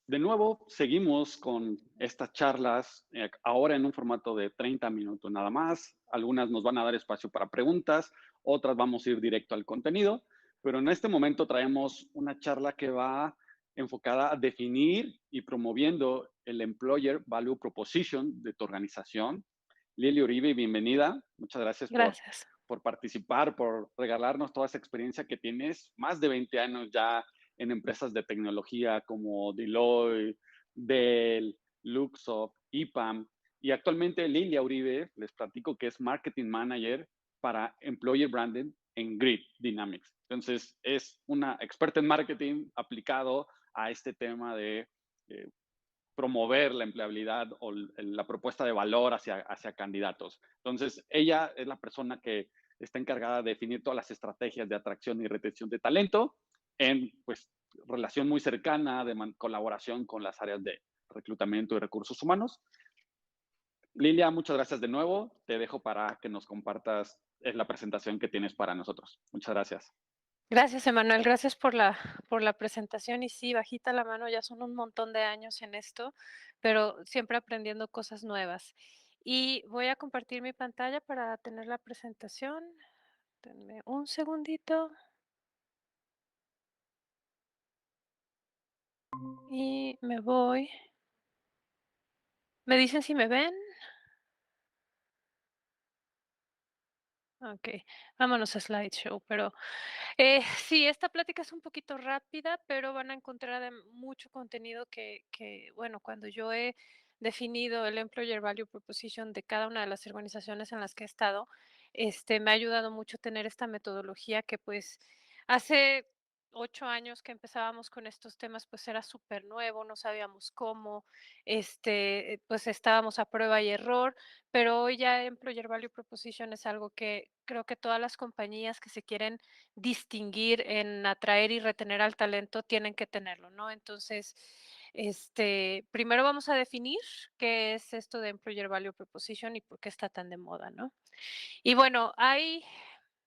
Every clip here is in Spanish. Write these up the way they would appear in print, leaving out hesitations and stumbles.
De nuevo, seguimos con estas charlas, ahora en un formato de 30 minutos nada más. Algunas nos van a dar espacio para preguntas, otras vamos a ir directo al contenido, pero en este momento traemos una charla que va enfocada a definir y promoviendo el Employer Value Proposition de tu organización. Lili Uribe, bienvenida. Muchas gracias Gracias. por participar, por regalarnos toda esa experiencia que tienes, más de 20 años ya en empresas de tecnología como Deloitte, Dell, Luxoft, EPAM. Y actualmente Lilia Uribe, les platico que es Marketing Manager para Employer Branding en Grid Dynamics. Entonces, es una experta en marketing aplicado a este tema de promover la empleabilidad o la propuesta de valor hacia candidatos. Entonces, ella es la persona que está encargada de definir todas las estrategias de atracción y retención de talento en pues, relación muy cercana de colaboración con las áreas de reclutamiento y recursos humanos. Lilia, muchas gracias de nuevo. Te dejo para que nos compartas la presentación que tienes para nosotros. Muchas gracias. Gracias, Emanuel. Gracias por la presentación. Y sí, bajita la mano, ya son un montón de años en esto, pero siempre aprendiendo cosas nuevas. Y voy a compartir mi pantalla para tener la presentación. Denme un segundito y me voy. ¿Me dicen si me ven? Okey, vámonos a slideshow, pero, sí, esta plática es un poquito rápida, pero van a encontrar, mucho contenido que, bueno, cuando yo he definido el Employer Value Proposition de cada una de las organizaciones en las que he estado, me ha ayudado mucho tener esta metodología que, pues, hace 8 años que empezábamos con estos temas, pues, era súper nuevo, no sabíamos cómo, pues, estábamos a prueba y error, pero hoy ya Employer Value Proposition es algo que creo que todas las compañías que se quieren distinguir en atraer y retener al talento tienen que tenerlo, ¿no? Entonces, primero vamos a definir qué es esto de Employer Value Proposition y por qué está tan de moda, ¿no? Y bueno, hay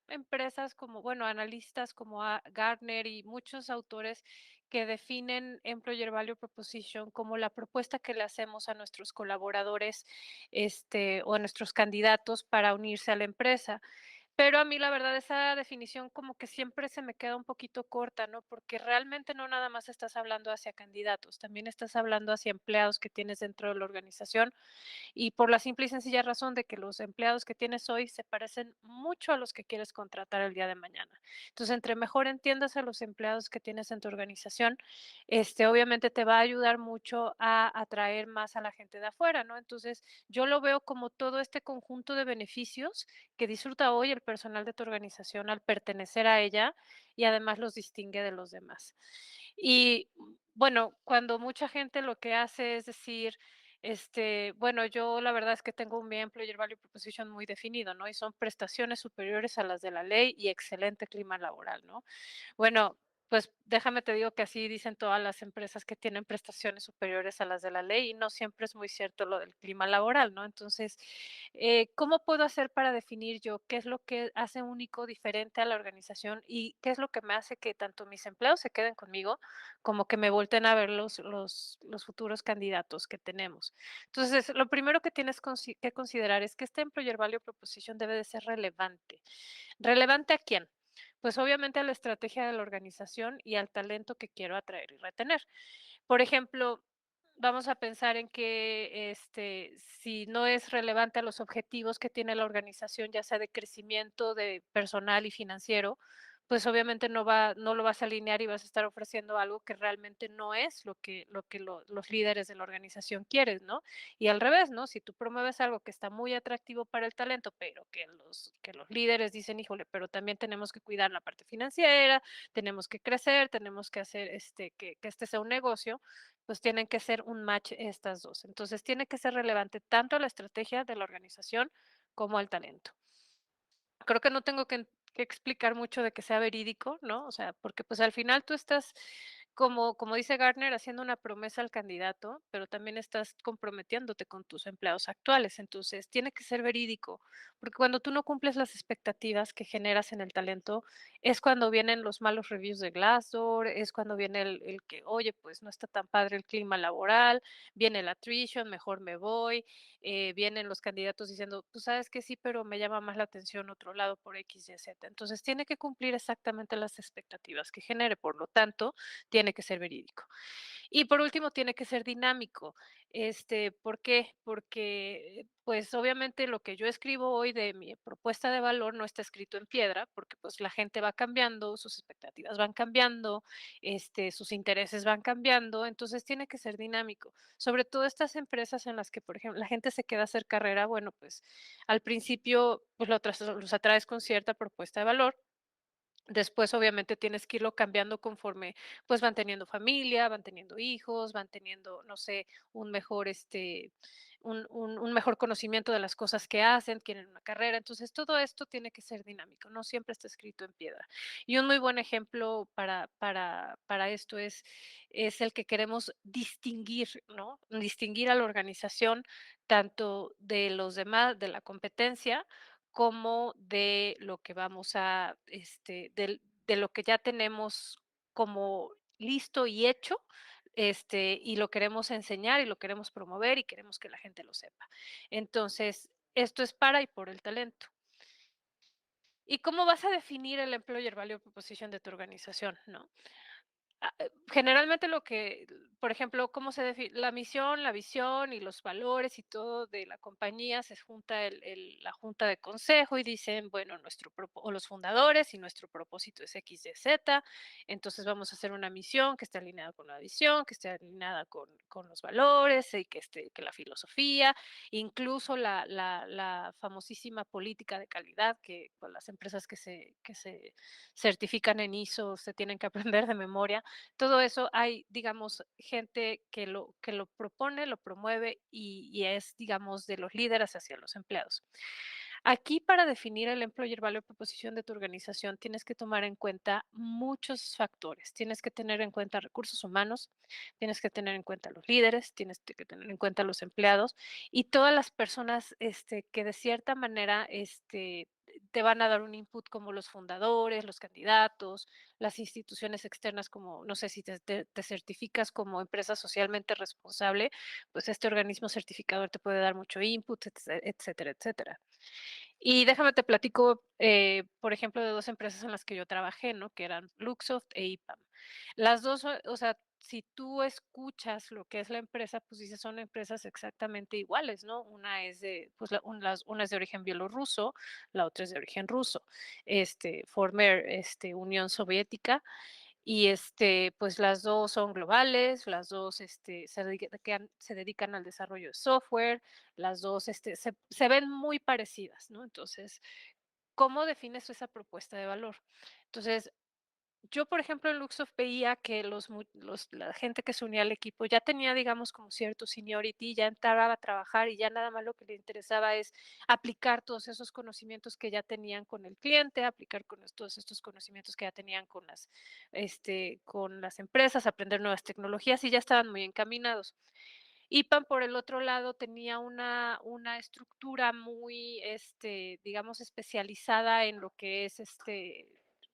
empresas como, bueno, analistas como Gartner y muchos autores que definen Employer Value Proposition como la propuesta que le hacemos a nuestros colaboradores, o a nuestros candidatos para unirse a la empresa. Pero a mí, la verdad, esa definición como que siempre se me queda un poquito corta, ¿no? Porque realmente no nada más estás hablando hacia candidatos, también estás hablando hacia empleados que tienes dentro de la organización y por la simple y sencilla razón de que los empleados que tienes hoy se parecen mucho a los que quieres contratar el día de mañana. Entonces, entre mejor entiendas a los empleados que tienes en tu organización, obviamente te va a ayudar mucho a atraer más a la gente de afuera, ¿no? Entonces, yo lo veo como todo este conjunto de beneficios que disfruta hoy el personal de tu organización al pertenecer a ella y además los distingue de los demás. Y bueno, cuando mucha gente lo que hace es decir, bueno, yo la verdad es que tengo un mi Employer Value Proposition muy definido, ¿no? Y son prestaciones superiores a las de la ley y excelente clima laboral, ¿no? Bueno, pues déjame te digo que así dicen todas las empresas que tienen prestaciones superiores a las de la ley y no siempre es muy cierto lo del clima laboral, ¿no? Entonces, ¿cómo puedo hacer para definir yo qué es lo que hace único, diferente a la organización y qué es lo que me hace que tanto mis empleados se queden conmigo como que me volten a ver los futuros candidatos que tenemos? Entonces, lo primero que tienes que considerar es que este Employer Value Proposition debe de ser relevante. ¿Relevante a quién? Pues obviamente a la estrategia de la organización y al talento que quiero atraer y retener. Por ejemplo, vamos a pensar en que si no es relevante a los objetivos que tiene la organización, ya sea de crecimiento de personal y financiero, pues obviamente no lo vas a alinear y vas a estar ofreciendo algo que realmente no es los líderes de la organización quieren, ¿no? Y al revés, ¿no? Si tú promueves algo que está muy atractivo para el talento, pero que los líderes dicen, híjole, pero también tenemos que cuidar la parte financiera, tenemos que crecer, tenemos que hacer que este sea un negocio, pues tienen que ser un match estas dos. Entonces tiene que ser relevante tanto a la estrategia de la organización como al talento. Creo que no tengo que explicar mucho de que sea verídico, ¿no? O sea, porque, pues, al final tú estás como dice Gartner, haciendo una promesa al candidato, pero también estás comprometiéndote con tus empleados actuales. Entonces, tiene que ser verídico, porque cuando tú no cumples las expectativas que generas en el talento, es cuando vienen los malos reviews de Glassdoor, es cuando viene el que, oye, pues no está tan padre el clima laboral, viene el attrition, mejor me voy, vienen los candidatos diciendo, tú sabes que sí, pero me llama más la atención otro lado por X, Y, Z. Entonces, tiene que cumplir exactamente las expectativas que genere. Por lo tanto, tiene que ser verídico. Y por último, tiene que ser dinámico. ¿Por qué? Porque, pues, obviamente lo que yo escribo hoy de mi propuesta de valor no está escrito en piedra, porque, pues, la gente va cambiando, sus expectativas van cambiando, sus intereses van cambiando, entonces tiene que ser dinámico. Sobre todo estas empresas en las que, por ejemplo, la gente se queda a hacer carrera, bueno, pues, al principio, pues, los atraes con cierta propuesta de valor. Después, obviamente, tienes que irlo cambiando conforme, pues, van teniendo familia, van teniendo hijos, van teniendo, no sé, un mejor, un mejor conocimiento de las cosas que hacen, quieren una carrera. Entonces, todo esto tiene que ser dinámico, no siempre está escrito en piedra. Y un muy buen ejemplo para esto es el que queremos distinguir, ¿no? Distinguir a la organización tanto de los demás, de la competencia, como de lo que vamos a, de lo que ya tenemos como listo y hecho, y lo queremos enseñar y lo queremos promover y queremos que la gente lo sepa. Entonces, esto es para y por el talento. ¿Y cómo vas a definir el employer value proposition de tu organización? ¿No? Generalmente por ejemplo, cómo se define la misión, la visión y los valores y todo de la compañía, se junta la junta de consejo y dicen, bueno, o los fundadores y nuestro propósito es X, Y, Z, entonces vamos a hacer una misión que esté alineada con la visión, que esté alineada con los valores y que la filosofía, incluso la famosísima política de calidad que pues, las empresas que se certifican en ISO se tienen que aprender de memoria. Todo eso hay, digamos, gente que lo propone, lo promueve y es, digamos, de los líderes hacia los empleados. Aquí, para definir el employer value proposition de tu organización, tienes que tomar en cuenta muchos factores. Tienes que tener en cuenta recursos humanos, tienes que tener en cuenta los líderes, tienes que tener en cuenta los empleados y todas las personas, que de cierta manera, te van a dar un input como los fundadores, los candidatos, las instituciones externas como, no sé si te certificas como empresa socialmente responsable, pues este organismo certificador te puede dar mucho input, etcétera, etcétera. Y déjame te platico, por ejemplo, de 2 empresas en las que yo trabajé, ¿no? Que eran Luxoft e IPAM. Las 2, o sea, si tú escuchas lo que es la empresa, pues dices, son empresas exactamente iguales, ¿no? Una es de, pues, una es de origen bielorruso, la otra es de origen ruso, former, Unión Soviética, y, pues, las 2 son globales, las 2 se dedican al desarrollo de software, las 2 se ven muy parecidas, ¿no? Entonces, ¿cómo defines esa propuesta de valor? Entonces, yo, por ejemplo, en Luxoft veía que la gente que se unía al equipo ya tenía, digamos, como cierto seniority, ya entraba a trabajar y ya nada más lo que le interesaba es aplicar todos esos conocimientos que ya tenían con el cliente, aplicar todos estos conocimientos que ya tenían con las empresas, aprender nuevas tecnologías y ya estaban muy encaminados. IPAM, por el otro lado, tenía una estructura muy, digamos, especializada en lo que es,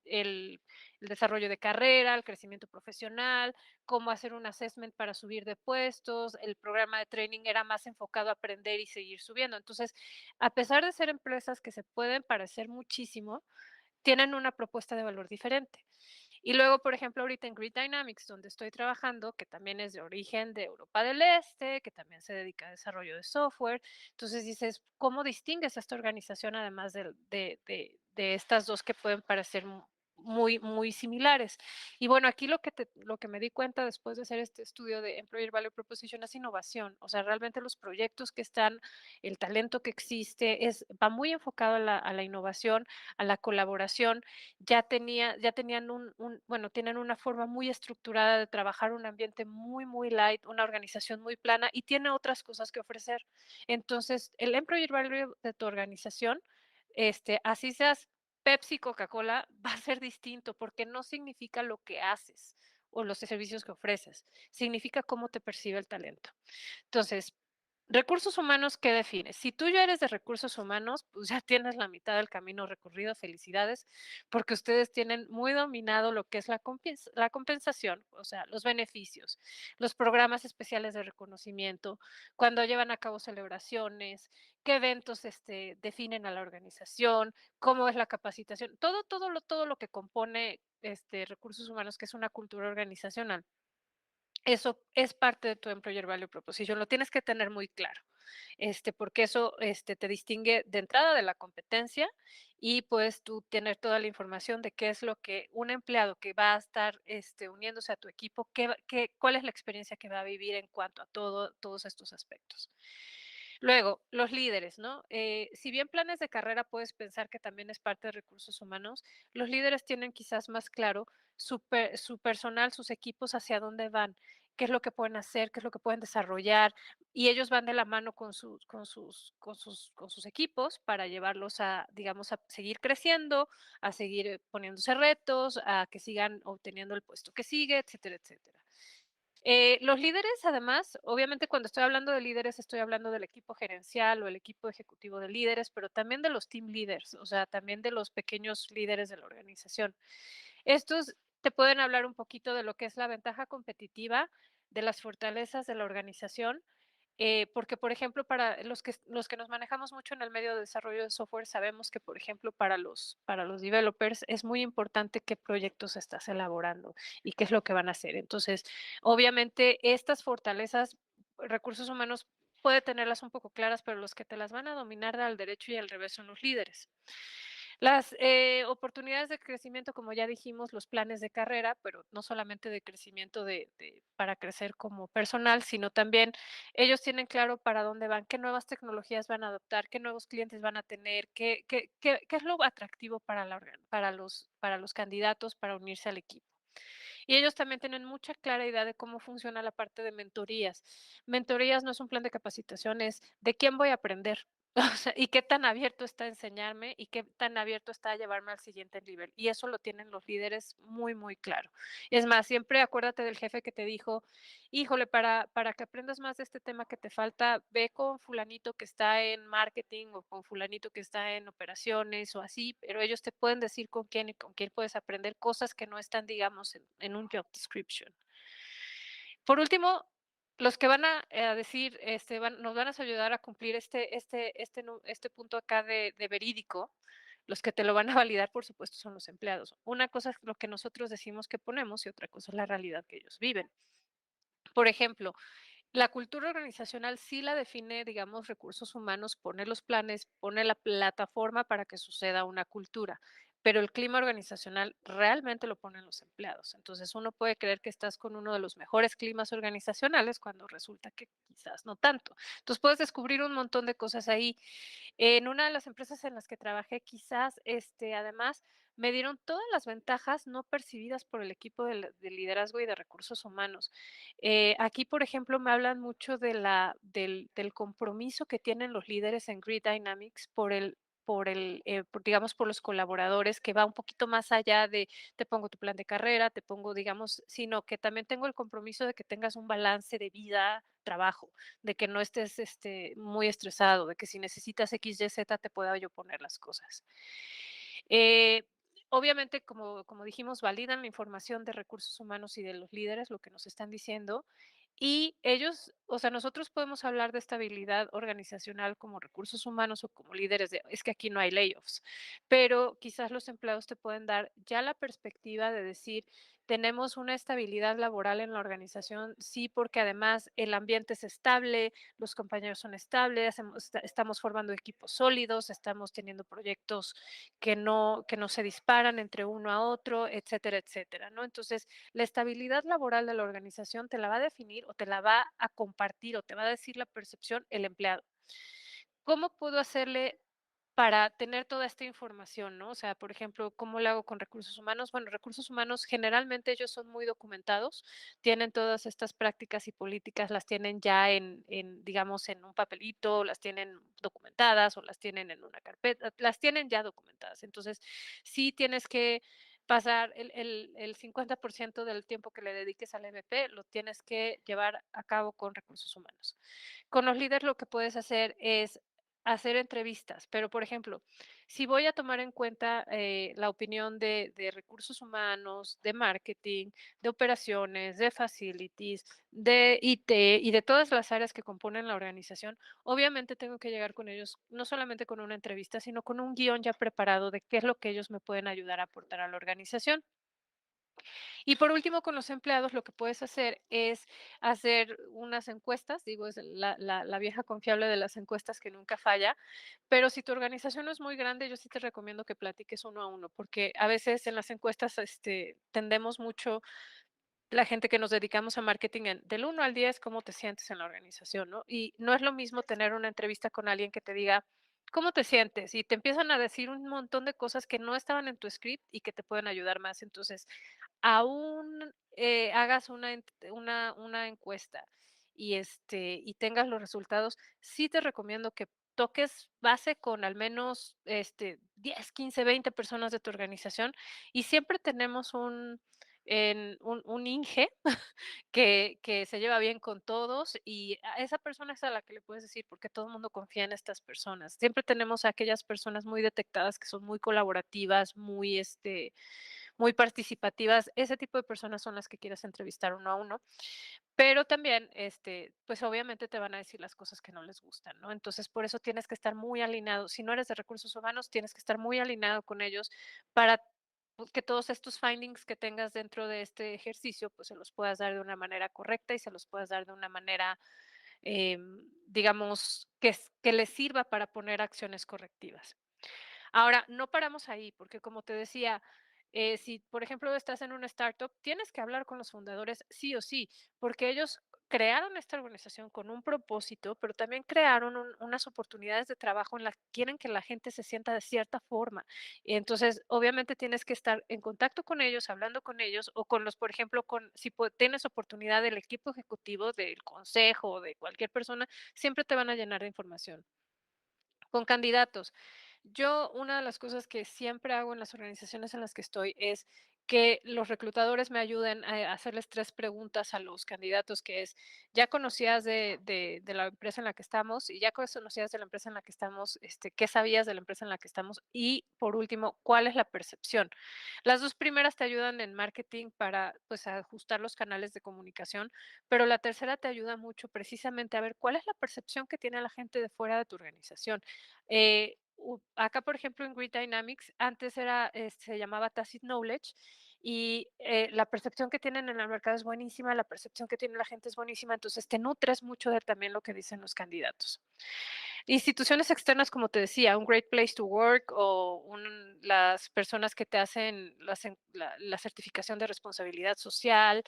el el desarrollo de carrera, el crecimiento profesional, cómo hacer un assessment para subir de puestos, el programa de training era más enfocado a aprender y seguir subiendo. Entonces, a pesar de ser empresas que se pueden parecer muchísimo, tienen una propuesta de valor diferente. Y luego, por ejemplo, ahorita en Grid Dynamics, donde estoy trabajando, que también es de origen de Europa del Este, que también se dedica a desarrollo de software. Entonces dices, ¿cómo distingues a esta organización además de estas dos que pueden parecer muy, muy similares? Y bueno, aquí lo que me di cuenta después de hacer este estudio de Employer Value Proposition es innovación. O sea, realmente los proyectos que están, el talento que existe, va muy enfocado a la innovación, a la colaboración. Ya tenían bueno, tienen una forma muy estructurada de trabajar, un ambiente muy, muy light, una organización muy plana y tiene otras cosas que ofrecer. Entonces, el employer value de tu organización, así seas Pepsi, Coca-Cola, va a ser distinto porque no significa lo que haces. o los servicios que ofreces, significa cómo te percibe el talento. Entonces, recursos humanos, ¿qué defines? Si tú ya eres de recursos humanos, pues ya tienes la mitad del camino recorrido, felicidades, porque ustedes tienen muy dominado lo que es la compensación, o sea, los beneficios, los programas especiales de reconocimiento, cuando llevan a cabo celebraciones, qué eventos definen a la organización, cómo es la capacitación, todo lo que compone recursos humanos, que es una cultura organizacional. Eso es parte de tu Employer Value Proposition, lo tienes que tener muy claro, porque eso, te distingue de entrada de la competencia y puedes tú tener toda la información de qué es lo que un empleado que va a estar, uniéndose a tu equipo, cuál es la experiencia que va a vivir en cuanto a todos estos aspectos. Luego, los líderes, ¿no? Si bien planes de carrera puedes pensar que también es parte de recursos humanos, los líderes tienen quizás más claro su personal, sus equipos, hacia dónde van, qué es lo que pueden hacer, qué es lo que pueden desarrollar, y ellos van de la mano con sus equipos para llevarlos a, digamos, a seguir creciendo, a seguir poniéndose retos, a que sigan obteniendo el puesto que sigue, etcétera, etcétera. Los líderes, además, obviamente cuando estoy hablando de líderes, estoy hablando del equipo gerencial o el equipo ejecutivo de líderes, pero también de los team leaders, o sea, también de los pequeños líderes de la organización. Estos te pueden hablar un poquito de lo que es la ventaja competitiva, de las fortalezas de la organización, porque, por ejemplo, para los que nos manejamos mucho en el medio de desarrollo de software, sabemos que, por ejemplo, para los developers es muy importante qué proyectos estás elaborando y qué es lo que van a hacer. Entonces, obviamente, estas fortalezas, recursos humanos puede tenerlas un poco claras, pero los que te las van a dominar al derecho y al revés son los líderes. Las oportunidades de crecimiento, como ya dijimos, los planes de carrera, pero no solamente de crecimiento para crecer como personal, sino también ellos tienen claro para dónde van, qué nuevas tecnologías van a adoptar, qué nuevos clientes van a tener, qué es lo atractivo para los candidatos para unirse al equipo. Y ellos también tienen mucha clara idea de cómo funciona la parte de mentorías. Mentorías no es un plan de capacitación, es de quién voy a aprender. O sea, y qué tan abierto está a enseñarme y qué tan abierto está a llevarme al siguiente nivel. Y eso lo tienen los líderes muy, muy claro. Es más, siempre acuérdate del jefe que te dijo, híjole, para que aprendas más de este tema que te falta, ve con fulanito que está en marketing o con fulanito que está en operaciones o así, pero ellos te pueden decir con quién y con quién puedes aprender cosas que no están, digamos, en un job description. Por último, los que van a decir, nos van a ayudar a cumplir este punto acá de verídico, los que te lo van a validar, por supuesto, son los empleados. Una cosa es lo que nosotros decimos que ponemos y otra cosa es la realidad que ellos viven. Por ejemplo, la cultura organizacional sí la define, digamos, recursos humanos, pone los planes, pone la plataforma para que suceda una cultura, pero el clima organizacional realmente lo ponen los empleados. Entonces uno puede creer que estás con uno de los mejores climas organizacionales cuando resulta que quizás no tanto. Entonces puedes descubrir un montón de cosas ahí. En una de las empresas en las que trabajé, quizás, además, me dieron todas las ventajas no percibidas por el equipo de liderazgo y de recursos humanos. Aquí, por ejemplo, me hablan mucho del compromiso que tienen los líderes en Grid Dynamics digamos, por los colaboradores, que va un poquito más allá de te pongo tu plan de carrera, te pongo, digamos, sino que también tengo el compromiso de que tengas un balance de vida, trabajo, de que no estés muy estresado, de que si necesitas X, Y, Z, te pueda yo poner las cosas. Eh, Obviamente, como dijimos, validan la información de recursos humanos y de los líderes, lo que nos están diciendo, y ellos, o sea, nosotros podemos hablar de estabilidad organizacional como recursos humanos o como líderes es que aquí no hay layoffs, pero quizás los empleados te pueden dar ya la perspectiva de decir, tenemos una estabilidad laboral en la organización, sí, porque además el ambiente es estable, los compañeros son estables, estamos formando equipos sólidos, estamos teniendo proyectos que no se disparan entre uno a otro, etcétera, etcétera, ¿no? Entonces, la estabilidad laboral de la organización te la va a definir o te la va a compartir o te va a decir la percepción el empleado. ¿Cómo puedo hacerle para tener toda esta información, no? O sea, por ejemplo, ¿cómo lo hago con recursos humanos? Bueno, recursos humanos generalmente ellos son muy documentados, tienen todas estas prácticas y políticas, las tienen ya digamos, en un papelito, las tienen documentadas o las tienen en una carpeta, las tienen ya documentadas. Entonces, sí tienes que pasar el 50% del tiempo que le dediques al MVP, lo tienes que llevar a cabo con recursos humanos. Con los líderes lo que puedes hacer es hacer entrevistas, pero, por ejemplo, si voy a tomar en cuenta, la opinión de recursos humanos, de marketing, de operaciones, de facilities, de IT y de todas las áreas que componen la organización, obviamente tengo que llegar con ellos, no solamente con una entrevista, sino con un guión ya preparado de qué es lo que ellos me pueden ayudar a aportar a la organización. Y por último, con los empleados, lo que puedes hacer es hacer unas encuestas, digo, es la vieja confiable de las encuestas que nunca falla, pero si tu organización no es muy grande, yo sí te recomiendo que platiques uno a uno, porque a veces en las encuestas, tendemos mucho la gente que nos dedicamos a marketing en del 1 al 10 ¿cómo te sientes en la organización, no? Y no es lo mismo tener una entrevista con alguien que te diga, ¿cómo te sientes? Y te empiezan a decir un montón de cosas que no estaban en tu script y que te pueden ayudar más. Entonces, aún, hagas una encuesta y tengas los resultados, sí te recomiendo que toques base con al menos, 10, 15, 20 personas de tu organización, y siempre tenemos un Inge que se lleva bien con todos, y a esa persona es a la que le puedes decir, porque todo el mundo confía en estas personas. Siempre tenemos a aquellas personas muy detectadas que son muy colaborativas, muy participativas. Ese tipo de personas son las que quieres entrevistar uno a uno, pero también, pues, obviamente te van a decir las cosas que no les gustan, ¿no? Entonces, por eso tienes que estar muy alineado. Si no eres de recursos humanos, tienes que estar muy alineado con ellos para, pues, que todos estos findings que tengas dentro de este ejercicio, pues, se los puedas dar de una manera correcta y se los puedas dar de una manera, digamos, que les sirva para poner acciones correctivas. Ahora, no paramos ahí, porque como te decía, si, por ejemplo, estás en una startup, tienes que hablar con los fundadores sí o sí, porque ellos crearon esta organización con un propósito, pero también crearon unas oportunidades de trabajo en las que quieren que la gente se sienta de cierta forma. Y entonces, obviamente, tienes que estar en contacto con ellos, hablando con ellos, o con los, por ejemplo, si tienes oportunidad del equipo ejecutivo, del consejo, de cualquier persona, siempre te van a llenar de información. Con candidatos. Yo, una de las cosas que siempre hago en las organizaciones en las que estoy es que los reclutadores me ayuden a hacerles 3 preguntas a los candidatos, que es, ¿ya conocías de la empresa en la que estamos? Y ya conocías de la empresa en la que estamos, ¿qué sabías de la empresa en la que estamos? Y por último, ¿cuál es la percepción? Las 2 primeras te ayudan en marketing para, pues, ajustar los canales de comunicación, pero la tercera te ayuda mucho precisamente a ver cuál es la percepción que tiene la gente de fuera de tu organización. Acá, por ejemplo, en Grid Dynamics, antes se llamaba Tacit Knowledge y la percepción que tienen en el mercado es buenísima, la percepción que tiene la gente es buenísima, entonces te nutres mucho de también lo que dicen los candidatos. Instituciones externas, como te decía, un Great Place to Work o las personas que te hacen la certificación de responsabilidad social,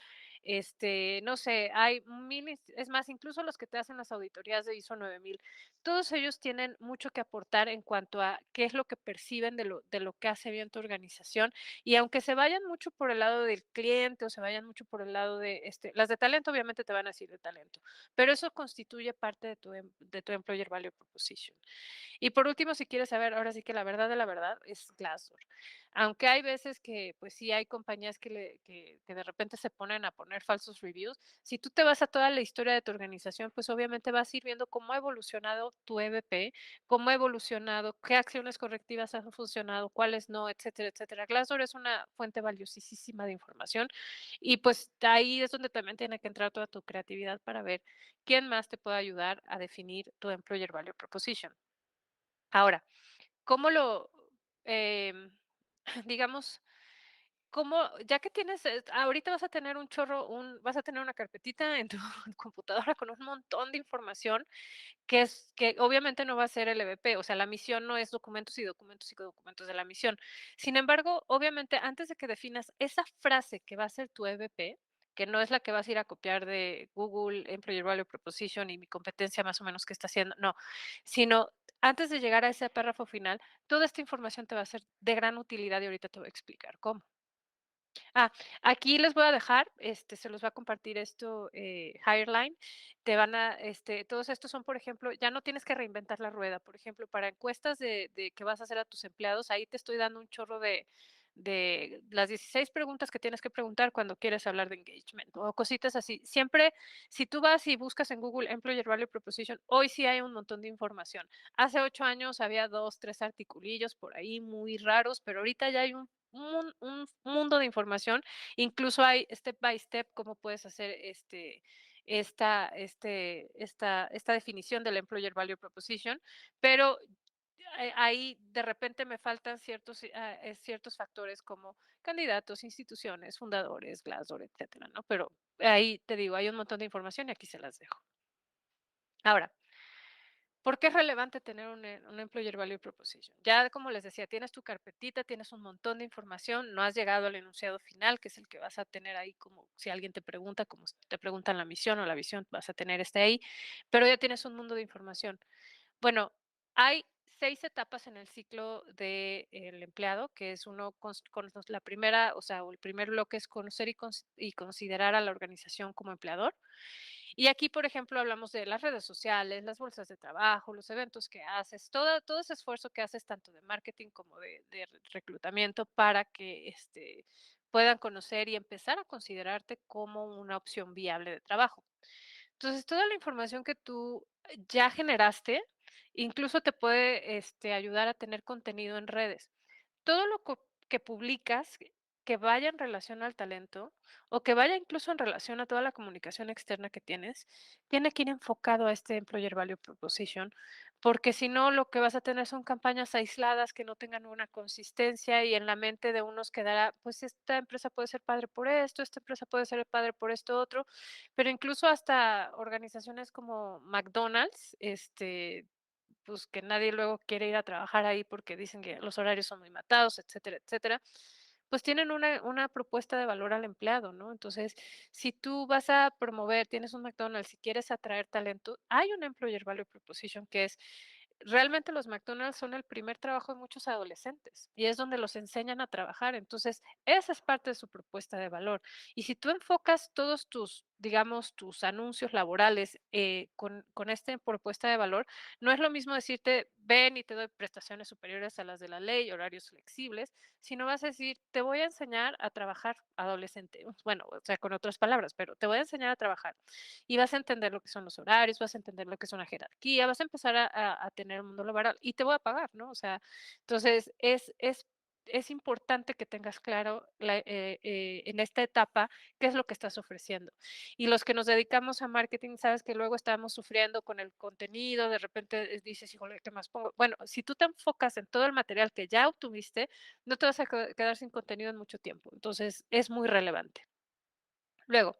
no sé, hay mil, es más, incluso los que te hacen las auditorías de ISO 9000, todos ellos tienen mucho que aportar en cuanto a qué es lo que perciben de lo que hace bien tu organización. Y aunque se vayan mucho por el lado del cliente o se vayan mucho por el lado las de talento, obviamente te van a decir de talento, pero eso constituye parte de tu employer value proposition. Y por último, si quieres saber, ahora sí que la verdad de la verdad es Glassdoor. Aunque hay veces que, pues sí, hay compañías que de repente se ponen a poner falsos reviews, si tú te vas a toda la historia de tu organización, pues obviamente vas a ir viendo cómo ha evolucionado tu EVP, cómo ha evolucionado, qué acciones correctivas han funcionado, cuáles no, etcétera, etcétera. Glassdoor es una fuente valiosísima de información y pues ahí es donde también tiene que entrar toda tu creatividad para ver quién más te puede ayudar a definir tu employer value proposition. Ahora, ¿cómo em, digamos, ya que tienes, ahorita vas a tener una carpetita en tu computadora con un montón de información que obviamente no va a ser el EVP, o sea, la misión no es documentos y documentos y documentos de la misión. Sin embargo, obviamente, antes de que definas esa frase que va a ser tu EVP, que no es la que vas a ir a copiar de Google Employer Value Proposition y mi competencia más o menos que está haciendo, no, sino antes de llegar a ese párrafo final, toda esta información te va a ser de gran utilidad y ahorita te voy a explicar cómo. Ah, aquí les voy a dejar, se los va a compartir esto, Hireline. Todos estos son, por ejemplo, ya no tienes que reinventar la rueda. Por ejemplo, para encuestas de que vas a hacer a tus empleados, ahí te estoy dando un chorro de las 16 preguntas que tienes que preguntar cuando quieres hablar de engagement o cositas así. Siempre, si tú vas y buscas en Google Employer Value Proposition, hoy sí hay un montón de información. Hace 8 años había 2, 3 articulillos por ahí muy raros, pero ahorita ya hay un mundo de información. Incluso hay step by step cómo puedes hacer esta definición del Employer Value Proposition, pero ahí de repente me faltan ciertos factores como candidatos, instituciones, fundadores, Glassdoor, etcétera, ¿no? Pero ahí te digo, hay un montón de información y aquí se las dejo. Ahora, ¿por qué es relevante tener un Employer Value Proposition? Ya como les decía, tienes tu carpetita, tienes un montón de información, no has llegado al enunciado final, que es el que vas a tener ahí como si alguien te pregunta, como si te preguntan la misión o la visión, vas a tener ahí, pero ya tienes un mundo de información. Bueno, hay 6 etapas en el ciclo del empleado, que es uno la primera, o sea, o el primer bloque es conocer y considerar a la organización como empleador. Y aquí, por ejemplo, hablamos de las redes sociales, las bolsas de trabajo, los eventos que haces, todo ese esfuerzo que haces tanto de marketing como de reclutamiento para que puedan conocer y empezar a considerarte como una opción viable de trabajo. Entonces, toda la información que tú ya generaste, incluso te puede ayudar a tener contenido en redes. Todo lo que publicas que vaya en relación al talento o que vaya incluso en relación a toda la comunicación externa que tienes, tiene que ir enfocado a este Employer Value Proposition, porque si no, lo que vas a tener son campañas aisladas que no tengan una consistencia y en la mente de unos quedará, pues esta empresa puede ser padre por esto, esta empresa puede ser padre por esto otro, pero incluso hasta organizaciones como McDonald's, pues, que nadie luego quiere ir a trabajar ahí porque dicen que los horarios son muy matados, etcétera, etcétera, pues tienen una propuesta de valor al empleado, ¿no? Entonces, si tú vas a promover, tienes un McDonald's, si quieres atraer talento, hay un Employer Value Proposition que es realmente los McDonald's son el primer trabajo de muchos adolescentes y es donde los enseñan a trabajar. Entonces, esa es parte de su propuesta de valor. Y si tú enfocas todos tus, digamos, tus anuncios laborales con esta propuesta de valor, no es lo mismo decirte, ven y te doy prestaciones superiores a las de la ley, horarios flexibles, sino vas a decir, te voy a enseñar a trabajar adolescente. Bueno, o sea, con otras palabras, pero te voy a enseñar a trabajar y vas a entender lo que son los horarios, vas a entender lo que es una jerarquía, vas a empezar a tener un mundo laboral y te voy a pagar, ¿no? O sea, entonces es importante que tengas claro en esta etapa qué es lo que estás ofreciendo. Y los que nos dedicamos a marketing, sabes que luego estamos sufriendo con el contenido, de repente dices, híjole, ¿qué más pongo? Bueno, si tú te enfocas en todo el material que ya obtuviste, no te vas a quedar sin contenido en mucho tiempo. Entonces, es muy relevante. Luego,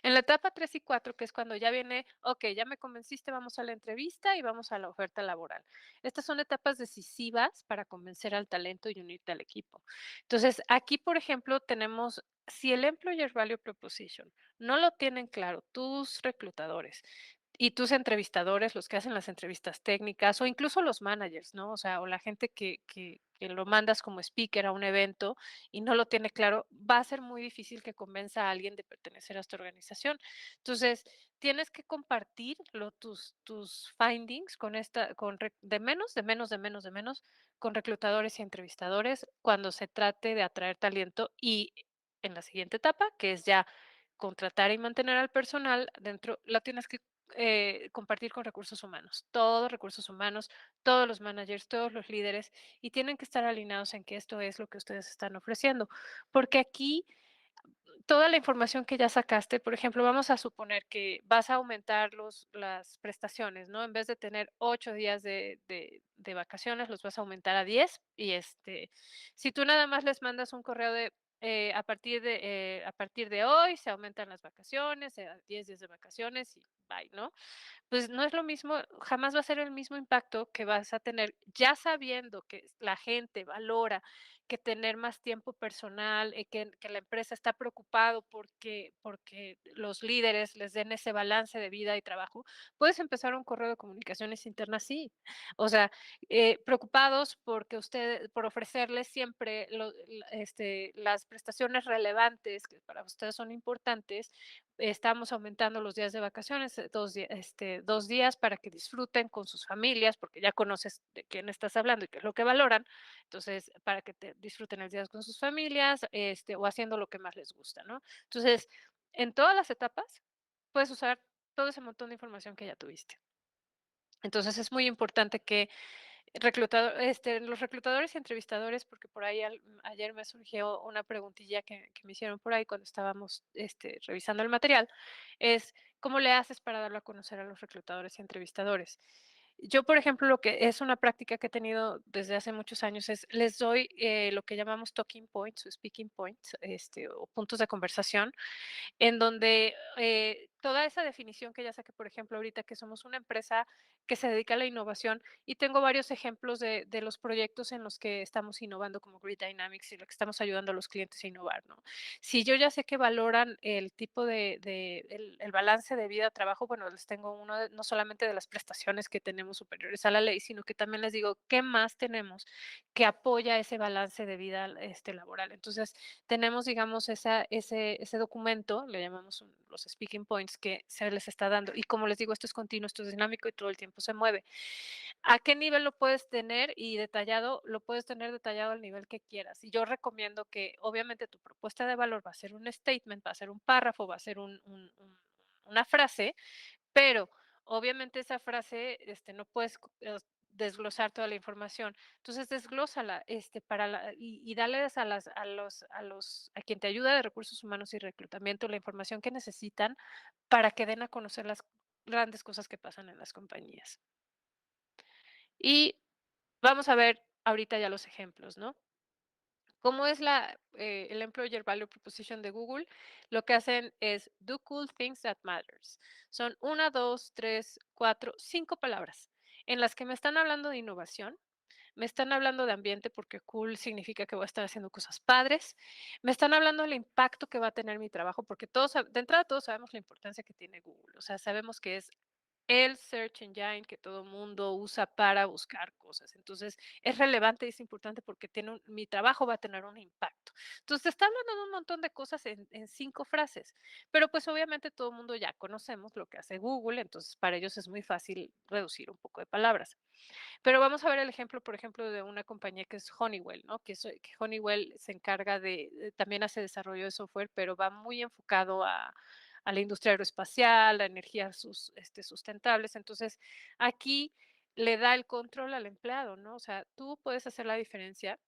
en la etapa 3 y 4, que es cuando ya viene, okey, ya me convenciste, vamos a la entrevista y vamos a la oferta laboral. Estas son etapas decisivas para convencer al talento y unirte al equipo. Entonces, aquí, por ejemplo, tenemos, si el Employer Value Proposition no lo tienen claro tus reclutadores y tus entrevistadores, los que hacen las entrevistas técnicas, o incluso los managers, ¿no? O sea, o la gente que lo mandas como speaker a un evento y no lo tiene claro, va a ser muy difícil que convenza a alguien de pertenecer a esta organización. Entonces, tienes que compartir tus findings con de menos, de menos, de menos, de menos, con reclutadores y entrevistadores cuando se trate de atraer talento y en la siguiente etapa, que es ya contratar y mantener al personal dentro, lo tienes que compartir con recursos humanos, todos recursos humanos, todos los managers, todos los líderes, y tienen que estar alineados en que esto es lo que ustedes están ofreciendo, porque aquí toda la información que ya sacaste, por ejemplo, vamos a suponer que vas a aumentar las prestaciones, ¿no? En vez de tener 8 días de vacaciones, los vas a aumentar a 10 y si tú nada más les mandas un correo de a partir de hoy se aumentan las vacaciones, 10 días de vacaciones y bye, ¿no? Pues no es lo mismo, jamás va a ser el mismo impacto que vas a tener ya sabiendo que la gente valora que tener más tiempo personal, que la empresa está preocupado porque los líderes les den ese balance de vida y trabajo, puedes empezar un correo de comunicaciones internas así. O sea, preocupados porque por ofrecerles siempre las prestaciones relevantes que para ustedes son importantes, estamos aumentando los días de vacaciones, 2 días para que disfruten con sus familias, porque ya conoces de quién estás hablando y qué es lo que valoran. Entonces, para que te disfruten el día con sus familias, o haciendo lo que más les gusta, ¿no? Entonces, en todas las etapas puedes usar todo ese montón de información que ya tuviste. Entonces, es muy importante que los reclutadores y entrevistadores, porque por ahí ayer me surgió una preguntilla que me hicieron por ahí cuando estábamos, revisando el material, es, ¿cómo le haces para darlo a conocer a los reclutadores y entrevistadores? Yo, por ejemplo, lo que es una práctica que he tenido desde hace muchos años es, les doy, lo que llamamos talking points o speaking points, o puntos de conversación, en donde, toda esa definición que ya saqué, por ejemplo, ahorita que somos una empresa que se dedica a la innovación y tengo varios ejemplos de los proyectos en los que estamos innovando como Grid Dynamics y lo que estamos ayudando a los clientes a innovar, ¿no? Si yo ya sé que valoran el tipo el balance de vida-trabajo, bueno, les tengo uno no solamente de las prestaciones que tenemos superiores a la ley, sino que también les digo, ¿qué más tenemos que apoya ese balance de vida, laboral? Entonces, tenemos, digamos, ese documento, le llamamos los speaking points que se les está dando. Y como les digo, esto es continuo, esto es dinámico y todo el tiempo se mueve. ¿A qué nivel lo puedes tener y detallado? Lo puedes tener detallado al nivel que quieras. Y yo recomiendo que obviamente tu propuesta de valor va a ser un statement, va a ser un párrafo, va a ser una frase, pero obviamente esa frase, no puedes desglosar toda la información. Entonces, desglósala, para y dales a quien te ayuda de recursos humanos y reclutamiento la información que necesitan para que den a conocer las grandes cosas que pasan en las compañías. Y vamos a ver ahorita ya los ejemplos, ¿no? ¿Cómo es el Employer Value Proposition de Google? Lo que hacen es do cool things that matters. Son una, 2, 3, 4, 5 palabras en las que me están hablando de innovación, me están hablando de ambiente porque cool significa que voy a estar haciendo cosas padres, me están hablando del impacto que va a tener mi trabajo, porque de entrada todos sabemos la importancia que tiene Google, o sea, sabemos que es el search engine que todo mundo usa para buscar cosas. Entonces, es relevante y es importante porque mi trabajo va a tener un impacto. Entonces, te está hablando de un montón de cosas en 5 frases, pero pues obviamente todo el mundo ya conocemos lo que hace Google, entonces para ellos es muy fácil reducir un poco de palabras. Pero vamos a ver el ejemplo, por ejemplo, de una compañía que es Honeywell, ¿no? Que Honeywell se encarga también hace desarrollo de software, pero va muy enfocado a la industria aeroespacial, a energías sustentables. Entonces, aquí le da el control al empleado, ¿no? O sea, tú puedes hacer la diferencia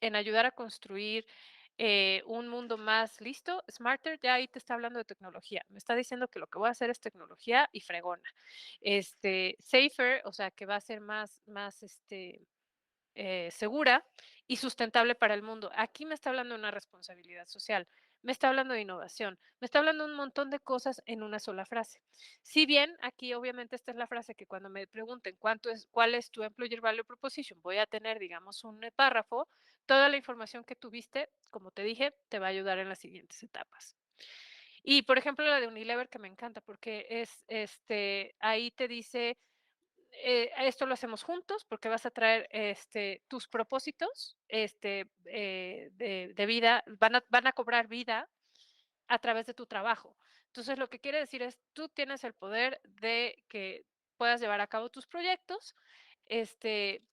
en ayudar a construir un mundo más listo, smarter, ya ahí te está hablando de tecnología. Me está diciendo que lo que voy a hacer es tecnología y fregona. Safer, o sea, que va a ser más segura y sustentable para el mundo. Aquí me está hablando de una responsabilidad social, me está hablando de innovación, me está hablando de un montón de cosas en una sola frase. Si bien aquí obviamente esta es la frase que cuando me pregunten cuál es tu Employer Value Proposition, voy a tener, digamos, un párrafo, toda la información que tuviste, como te dije, te va a ayudar en las siguientes etapas. Y por ejemplo, la de Unilever que me encanta porque ahí te dice esto lo hacemos juntos porque vas a traer tus propósitos de vida, van a cobrar vida a través de tu trabajo. Entonces, lo que quiere decir es, tú tienes el poder de que puedas llevar a cabo tus proyectos,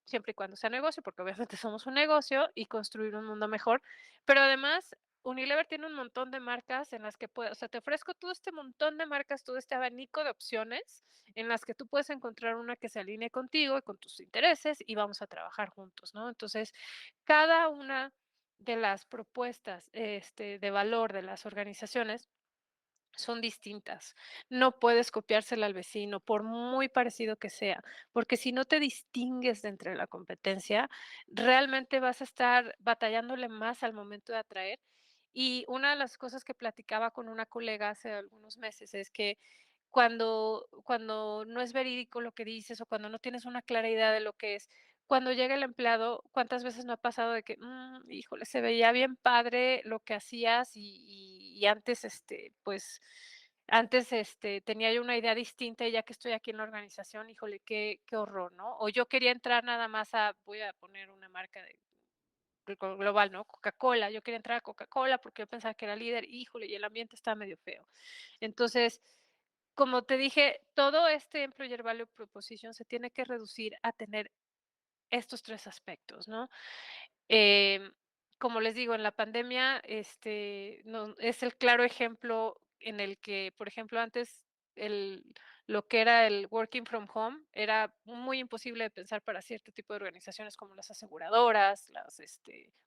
siempre y cuando sea negocio, porque obviamente somos un negocio y construir un mundo mejor, pero además Unilever tiene un montón de marcas en las que puedes, o sea, te ofrezco todo este montón de marcas, todo este abanico de opciones en las que tú puedes encontrar una que se alinee contigo y con tus intereses y vamos a trabajar juntos, ¿no? Entonces, cada una de las propuestas, de valor de las organizaciones son distintas. No puedes copiársela al vecino, por muy parecido que sea, porque si no te distingues de entre la competencia, realmente vas a estar batallándole más al momento de atraer. Y una de las cosas que platicaba con una colega hace algunos meses es que cuando no es verídico lo que dices o cuando no tienes una clara idea de lo que es, cuando llega el empleado, ¿cuántas veces no ha pasado de que, híjole, se veía bien padre lo que hacías y antes, pues, antes, tenía yo una idea distinta y ya que estoy aquí en la organización, híjole, qué horror, ¿no? O yo quería entrar nada más voy a poner una marca global, ¿no? Coca-Cola, yo quería entrar a Coca-Cola porque yo pensaba que era líder, híjole, y el ambiente está medio feo. Entonces, como te dije, todo este Employer Value Proposition se tiene que reducir a tener estos 3 aspectos, ¿no? Em, Como les digo, en la pandemia, no es el claro ejemplo en el que, por ejemplo, antes el lo que era el working from home era muy imposible de pensar para cierto tipo de organizaciones como las aseguradoras,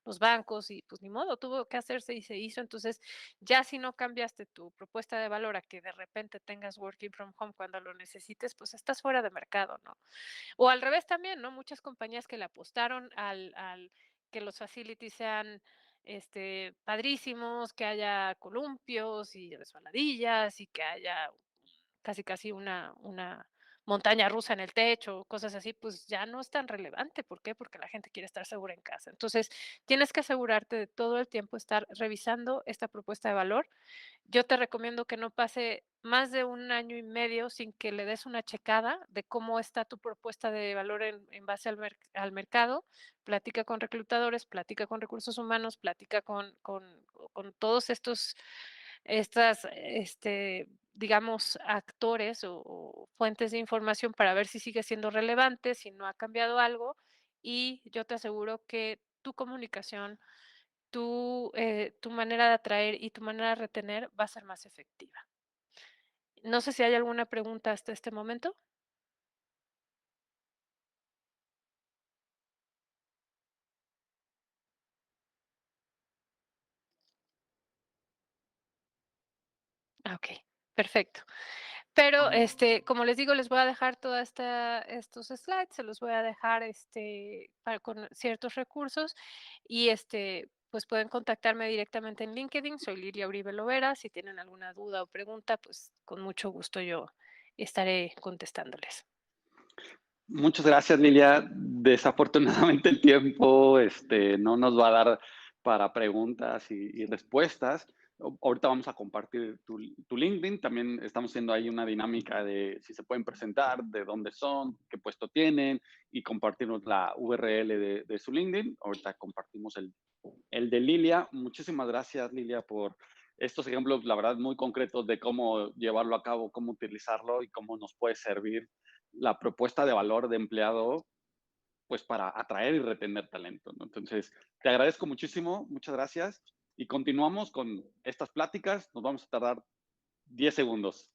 los bancos y, pues, ni modo, tuvo que hacerse y se hizo. Entonces, ya si no cambiaste tu propuesta de valor a que de repente tengas working from home cuando lo necesites, pues, estás fuera de mercado, ¿no? O al revés también, ¿no? Muchas compañías que le apostaron al que los facilities sean, padrísimos, que haya columpios y resbaladillas y que haya casi, casi una montaña rusa en el techo, cosas así, pues ya no es tan relevante. ¿Por qué? Porque la gente quiere estar segura en casa. Entonces, tienes que asegurarte de todo el tiempo estar revisando esta propuesta de valor. Yo te recomiendo que no pase más de un año y medio sin que le des una checada de cómo está tu propuesta de valor en base al mercado. Platica con reclutadores, platica con recursos humanos, platica con todos digamos, actores o fuentes de información para ver si sigue siendo relevante, si no ha cambiado algo. Y yo te aseguro que tu comunicación, tu manera de atraer y tu manera de retener va a ser más efectiva. No sé si hay alguna pregunta hasta este momento. Ah, okey, perfecto. Pero, como les digo, les voy a dejar toda esta estos slides, se los voy a dejar, para con ciertos recursos y, pues, pueden contactarme directamente en LinkedIn. Soy Lilia Uribe Lovera. Si tienen alguna duda o pregunta, pues, con mucho gusto yo estaré contestándoles. Muchas gracias, Lilia. Desafortunadamente el tiempo, no nos va a dar para preguntas y respuestas. Ahorita vamos a compartir tu LinkedIn. También estamos haciendo ahí una dinámica de si se pueden presentar, de dónde son, qué puesto tienen y compartirnos la URL de su LinkedIn. Ahorita compartimos el de Lilia. Muchísimas gracias, Lilia, por estos ejemplos, la verdad, muy concretos de cómo llevarlo a cabo, cómo utilizarlo y cómo nos puede servir la propuesta de valor de empleado, pues para atraer y retener talento, ¿no? Entonces, te agradezco muchísimo, muchas gracias y continuamos con estas pláticas. Nos vamos a tardar 10 segundos.